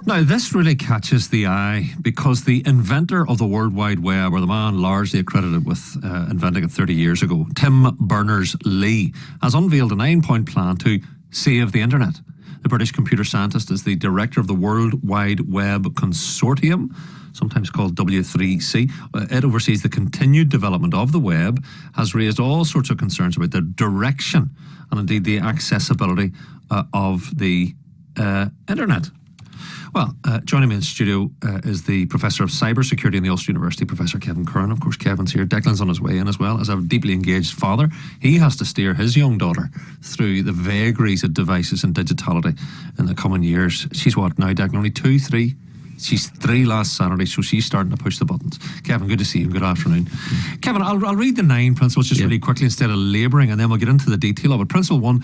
Now, this really catches the eye because the inventor of the World Wide Web, or the man largely accredited with inventing it 30 years ago, Tim Berners-Lee, has unveiled a 9-point plan to save the internet. The British computer scientist is the director of the World Wide Web Consortium, sometimes called W3C. It oversees the continued development of the web, has raised all sorts of concerns about the direction and indeed the accessibility of the internet. Well, joining me in studio is the Professor of Cybersecurity in the Ulster University, Professor Kevin Curran. Of course, Kevin's here. Declan's on his way in as well. As a deeply engaged father, he has to steer his young daughter through the vagaries of devices and digitality in the coming years. She's what now, Declan? Only 2, 3? She's 3 last Saturday, so she's starting to push the buttons. Kevin, good to see you. Good afternoon. Kevin, I'll read the 9 principles just really quickly instead of labouring, and then we'll get into the detail of it. Principle 1,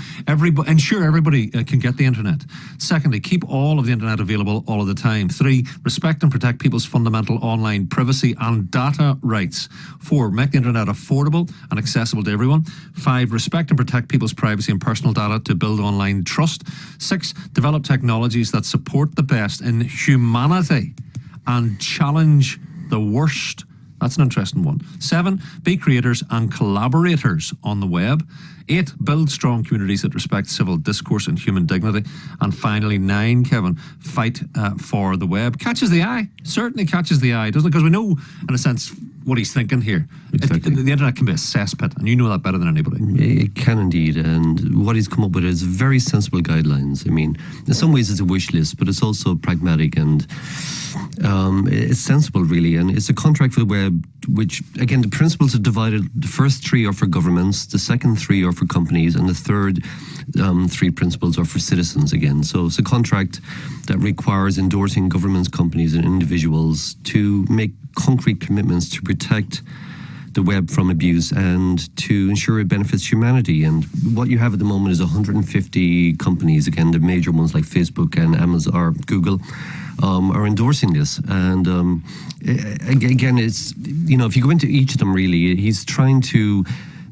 ensure everybody can get the internet. Secondly, keep all of the internet available all of the time. 3, respect and protect people's fundamental online privacy and data rights. 4, make the internet affordable and accessible to everyone. 5, respect and protect people's privacy and personal data to build online trust. 6, develop technologies that support the best in humanity and challenge the worst. That's an interesting one. 7, be creators and collaborators on the web. 8, build strong communities that respect civil discourse and human dignity. And finally, 9, Kevin, fight for the web. Catches the eye. Certainly catches the eye, doesn't it? Because we know, in a sense, what he's thinking here. Exactly. The internet can be a cesspit, and you know that better than anybody. It can indeed, and what he's come up with is very sensible guidelines. I mean, in some ways it's a wish list, but it's also pragmatic and it's sensible, really. And it's a contract for the web, which, again, the principles are divided. The first 3 are for governments, the second 3 are for companies, and the third 3 principles are for citizens again. So it's a contract that requires endorsing governments, companies, and individuals to make concrete commitments to protect the web from abuse and to ensure it benefits humanity. And what you have at the moment is 150 companies, again, the major ones like Facebook and Amazon or Google, are endorsing this. And again, it's, you know, if you go into each of them, really, he's trying to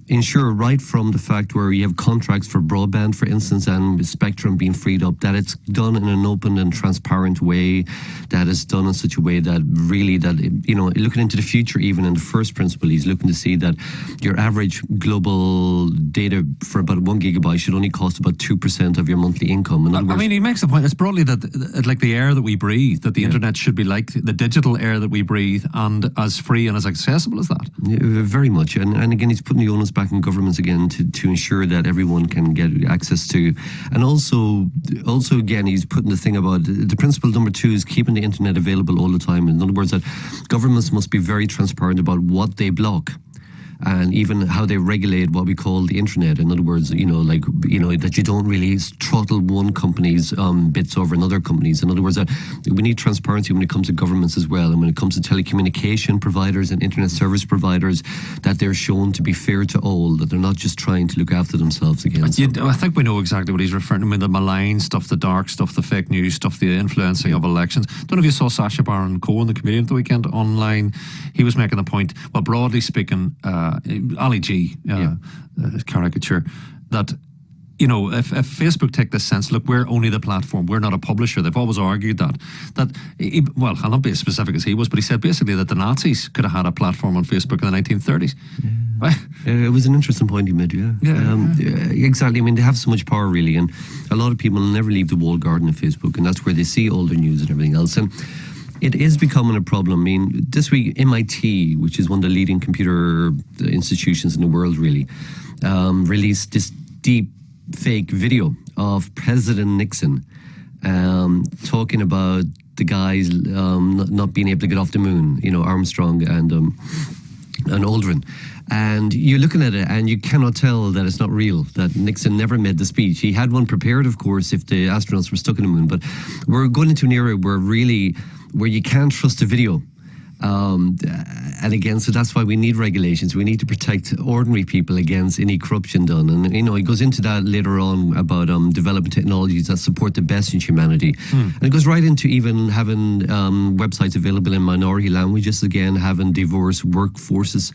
ensure right from the fact where you have contracts for broadband, for instance, and spectrum being freed up, that it's done in an open and transparent way, that it's done in such a way that really, that, you know, looking into the future, even in the first principle, he's looking to see that your average global data for about 1 gigabyte should only cost about 2% of your monthly income. In other words, I mean, he makes the point, it's broadly that, like the air that we breathe, that the internet should be like the digital air that we breathe, and as free and as accessible as that. Yeah, very much. And again, he's putting the onus back in governments again to ensure that everyone can get access to. And also again, he's putting the thing about the principle number 2 is keeping the internet available all the time. In other words, that governments must be very transparent about what they block, and even how they regulate what we call the internet. In other words, you know, like, you know, that you don't really throttle one company's bits over another company's. In other words, that we need transparency when it comes to governments as well, and when it comes to telecommunication providers and internet service providers, that they're shown to be fair to all, that they're not just trying to look after themselves again. I think we know exactly what he's referring to. I mean, the malign stuff, the dark stuff, the fake news stuff, the influencing of elections. Don't know if you saw Sacha Baron Cohen, the comedian, the weekend online. He was making the point, well, broadly speaking, Ali G, caricature, that, you know, if Facebook take this sense, look, we're only the platform, we're not a publisher. They've always argued that well, I'll not be as specific as he was, but he said basically that the Nazis could have had a platform on Facebook in the 1930s. Right? It was an interesting point he made, exactly. I mean, they have so much power, really, and a lot of people never leave the walled garden of Facebook, and that's where they see all their news and everything else. And it is becoming a problem. I mean, this week, MIT, which is one of the leading computer institutions in the world, really, released this deep fake video of President Nixon talking about the guys not being able to get off the moon, you know, Armstrong and Aldrin. And you're looking at it and you cannot tell that it's not real, that Nixon never made the speech. He had one prepared, of course, if the astronauts were stuck in the moon. But we're going into an era where you can't trust a video. And again, so that's why we need regulations. We need to protect ordinary people against any corruption done. And, it goes into that later on about developing technologies that support the best in humanity. And it goes right into even having websites available in minority languages, again, having diverse workforces.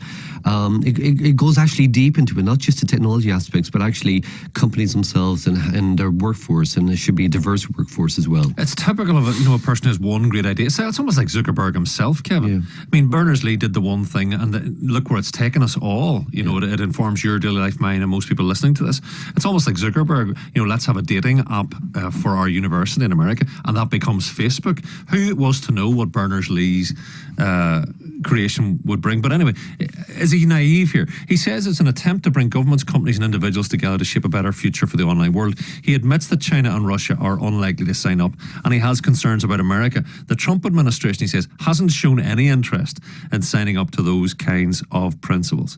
It goes actually deep into it, not just the technology aspects, but actually companies themselves and their workforce. And there should be a diverse workforce as well. It's typical of a person who has one great idea. So it's almost like Zuckerberg himself, Kevin. Yeah. I mean, Berners-Lee did the one thing, and look where it's taken us all. It informs your daily life, mine, and most people listening to this. It's almost like Zuckerberg. Let's have a dating app for our university in America, and that becomes Facebook. Who was to know what Berners-Lee's creation would bring? But anyway, is he naive here? He says it's an attempt to bring governments, companies, and individuals together to shape a better future for the online world. He admits that China and Russia are unlikely to sign up, and he has concerns about America. The Trump administration, he says, hasn't shown any interest in signing up to those kinds of principles.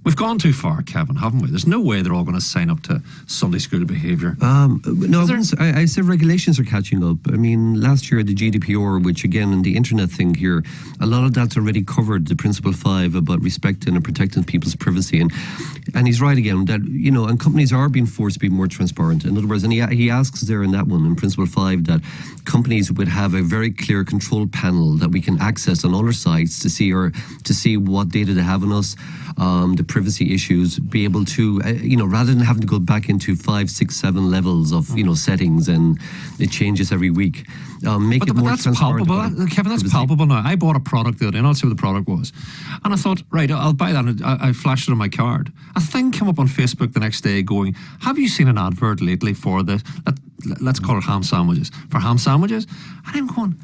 We've gone too far, Kevin, haven't we? There's no way they're all going to sign up to Sunday school behaviour. No, I said regulations are catching up. I mean, last year the GDPR, which again in the internet thing here, a lot of that's already covered, the Principle 5 about respecting and protecting people's privacy. And he's right again that, and companies are being forced to be more transparent. In other words, and he asks there in that one, in Principle 5, that companies would have a very clear control panel that we can access on other sites to see what data they have on us, the privacy issues, be able to, rather than having to go back into 5, 6, 7 levels of, settings, and it changes every week. Make it more that's transparent. Palpable. Kevin, that's palpable now. I bought a product the other day, and I'll see what the product was. And I thought, right, I'll buy that. And I flashed it on my card. A thing came up on Facebook the next day going, have you seen an advert lately for this? Let's call it ham sandwiches. For ham sandwiches? And I'm going,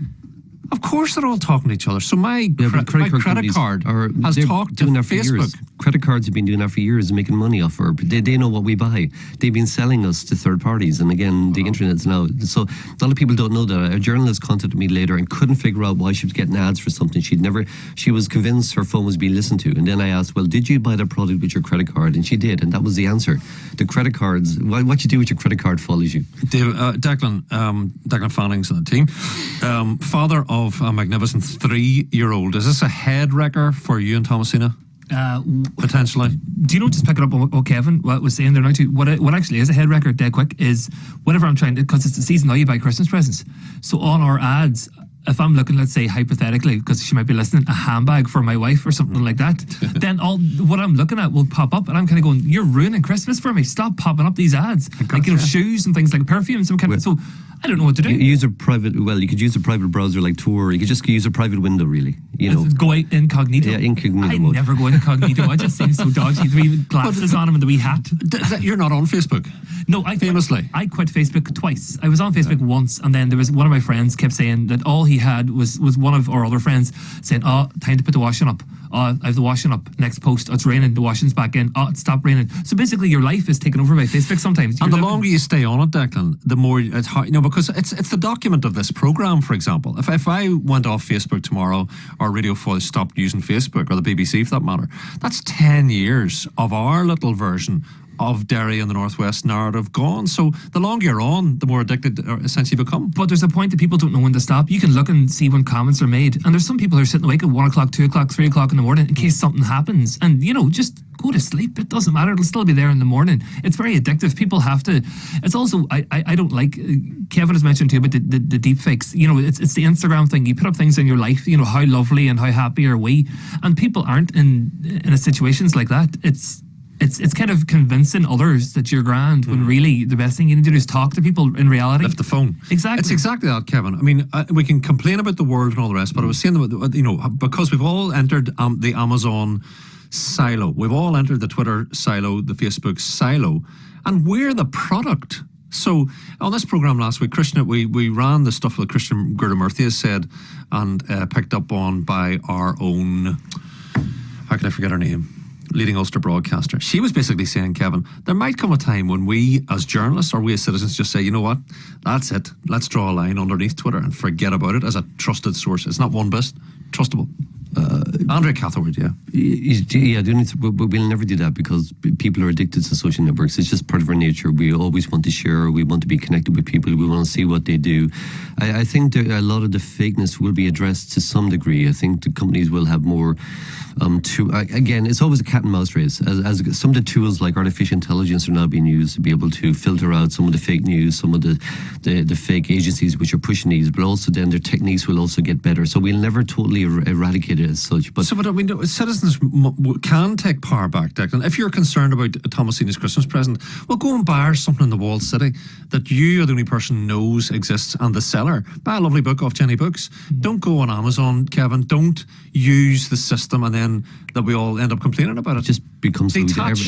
of course they're all talking to each other. So my credit card has talked to Facebook. Credit cards have been doing that for years, making money off her. They know what we buy. They've been selling us to third parties. And again, the internet's now. So a lot of people don't know that. A journalist contacted me later and couldn't figure out why she was getting ads for something. She was convinced her phone was being listened to. And then I asked, well, did you buy the product with your credit card? And she did. And that was the answer. The credit cards, what you do with your credit card follows you. David, Declan Fanning's on the team. Father of a magnificent 3-year-old. Is this a head wrecker for you and Thomasina? Potentially. Do you know, just picking up on what Kevin was saying there now too, what actually is a head wrecker dead quick is whenever I'm trying to, because it's the season now you buy Christmas presents, so on our ads, if I'm looking, let's say hypothetically, because she might be listening, a handbag for my wife or something like that, then all what I'm looking at will pop up, and I'm kind of going, you're ruining Christmas for me, stop popping up these ads, like shoes and things like perfumes and kind of, so I don't know what to do. You could use a private browser like Tor. You could just use a private window, really. Go out incognito. Yeah, incognito mode. I never go incognito. I just seem so dodgy. The wee glasses on him and the wee hat. You're not on Facebook? No, I quit Facebook twice. I was on Facebook once, and then there was one of my friends kept saying that all he had was one of our other friends saying, "Oh, time to put the washing up. I have the washing up. Next post, it's raining. The washing's back in. Oh, it stopped raining." So basically, your life is taken over by Facebook sometimes. And the longer you stay on it, Declan, the more it's hard. Because it's the document of this program. For example, if I went off Facebook tomorrow, or Radio Foyle stopped using Facebook, or the BBC for that matter, that's 10 years of our little version of Derry and the Northwest narrative gone. So the longer you're on, the more addicted essentially you become. But there's a point that people don't know when to stop. You can look and see when comments are made, and there's some people who are sitting awake at 1 o'clock, 2 o'clock, 3 o'clock in the morning in case something happens, and just go to sleep. It doesn't matter, it'll still be there in the morning. It's very addictive. People have to. It's also, I don't like, Kevin has mentioned too about the deep fakes. It's the Instagram thing. You put up things in your life, how lovely and how happy are we, and people aren't in situations like that. It's kind of convincing others that you're grand when really the best thing you need to do is talk to people in reality. Lift the phone. Exactly. It's exactly that, Kevin. I mean, we can complain about the world and all the rest, but I was saying, because we've all entered the Amazon silo, we've all entered the Twitter silo, the Facebook silo, and we're the product. So on this programme last week, Christian, we ran the stuff that Christian Murthy has said and picked up on by our own, how can I forget her name? Leading Ulster broadcaster. She was basically saying, Kevin, there might come a time when we as journalists or we as citizens just say, you know what, that's it. Let's draw a line underneath Twitter and forget about it as a trusted source. It's not one bit trustable. Andre Catherwood, yeah. Yeah, we'll never do that because people are addicted to social networks. It's just part of our nature. We always want to share. We want to be connected with people. We want to see what they do. I think that a lot of the fakeness will be addressed to some degree. I think the companies will have more again, it's always a cat and mouse race. As some of the tools like artificial intelligence are now being used to be able to filter out some of the fake news, some of the fake agencies which are pushing these, but also then their techniques will also get better. So we'll never totally eradicate it as such. But I mean, citizens can take power back, Declan. If you're concerned about Thomasina's Christmas present, well, go and buy something in the walled city that you are the only person knows exists, and the seller. Buy a lovely book off Jenny Books. Don't go on Amazon, Kevin. Don't use the system and then that we all end up complaining about it. Just becomes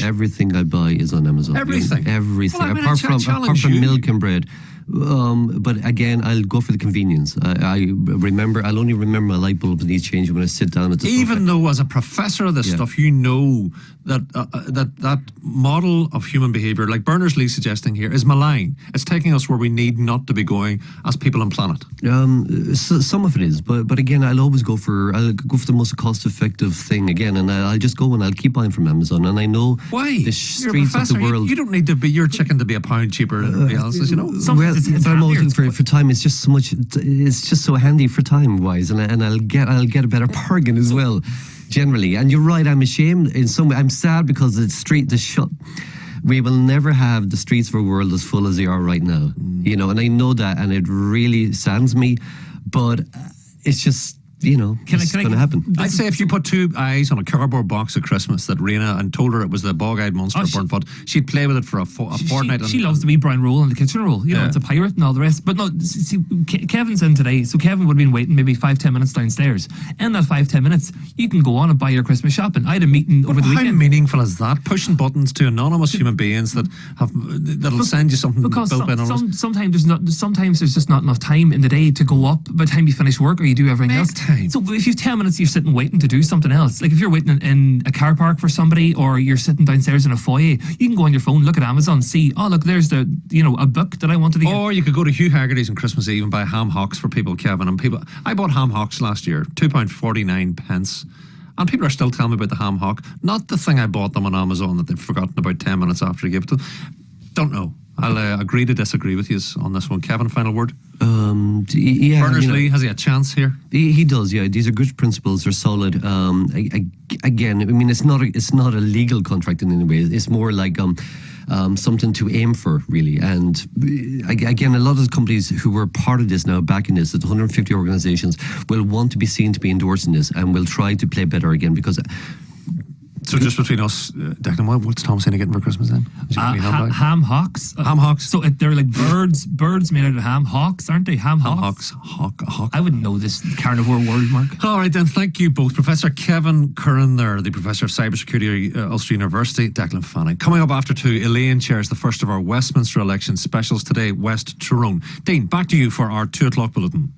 everything I buy is on Amazon. Everything. Everything. Well, I mean, apart from milk and bread. But again, I'll go for the convenience. I'll only remember my light bulb needs changing when I sit down at the Even though, as a professor of this stuff, you know that model of human behaviour, like Berners-Lee suggesting here, is malign. It's taking us where we need not to be going as people on planet. Some of it is, but again, I'll go for the most cost-effective thing again, and I'll just go and I'll keep buying from Amazon. And I know why the streets of the world. You don't need to be your chicken to be a pound cheaper than everybody else's, you know. But I'm always looking for time. It's just so much. It's just so handy for time wise, and I'll get a better bargain as well, generally. And you're right. I'm ashamed in some way. I'm sad because the shut. We will never have the streets of our world as full as they are right now. You know, and I know that, and it really saddens me. But it's just. You know, it's going to happen. I'd say if you put two eyes on a cardboard box at Christmas that Rena and told her it was the bog-eyed monster of Burnfoot, she'd play with it for a fortnight. She loves the wee brown roll and the kitchen roll. You know, it's a pirate and all the rest. But no, see, Kevin's in today, so Kevin would have been waiting maybe 5-10 minutes downstairs. In that 5-10 minutes, you can go on and buy your Christmas shopping. I had a meeting over the weekend. How meaningful is that? Pushing buttons to anonymous human beings that'll send you something because built by anonymous. Sometimes there's just not enough time in the day to go up by the time you finish work or you do everything else. So if you've 10 minutes, you're sitting waiting to do something else. Like if you're waiting in a car park for somebody, or you're sitting downstairs in a foyer, you can go on your phone, look at Amazon, see, oh look, there's a book that I wanted to get. Or you could go to Hugh Haggerty's on Christmas Eve and buy ham hocks for people, Kevin. And people, I bought ham hocks last year, £2.49, and people are still telling me about the ham hock. Not the thing I bought them on Amazon that they've forgotten about 10 minutes after I gave it to them. Don't know. I'll agree to disagree with you on this one. Kevin, final word? Yeah. Berners-Lee, has he a chance here? He does, yeah. These are good principles. They're solid. Again, I mean, it's not a legal contract in any way. It's more like something to aim for, really. And again, a lot of the companies who were part of this now, backing this, the 150 organisations, will want to be seen to be endorsing this and will try to play better again because... So just between us, Declan, what's Thomasina getting for Christmas then? Ham hocks. Ham hocks. So they're like birds made out of ham. Hawks, aren't they? Ham hocks. Hawk. I wouldn't know this carnivore word, Mark. All right then, thank you both. Professor Kevin Curran there, the Professor of Cybersecurity at Ulster University, Declan Fanning. Coming up after 2, Elaine chairs the first of our Westminster election specials today, West Tyrone. Dean, back to you for our 2 o'clock bulletin.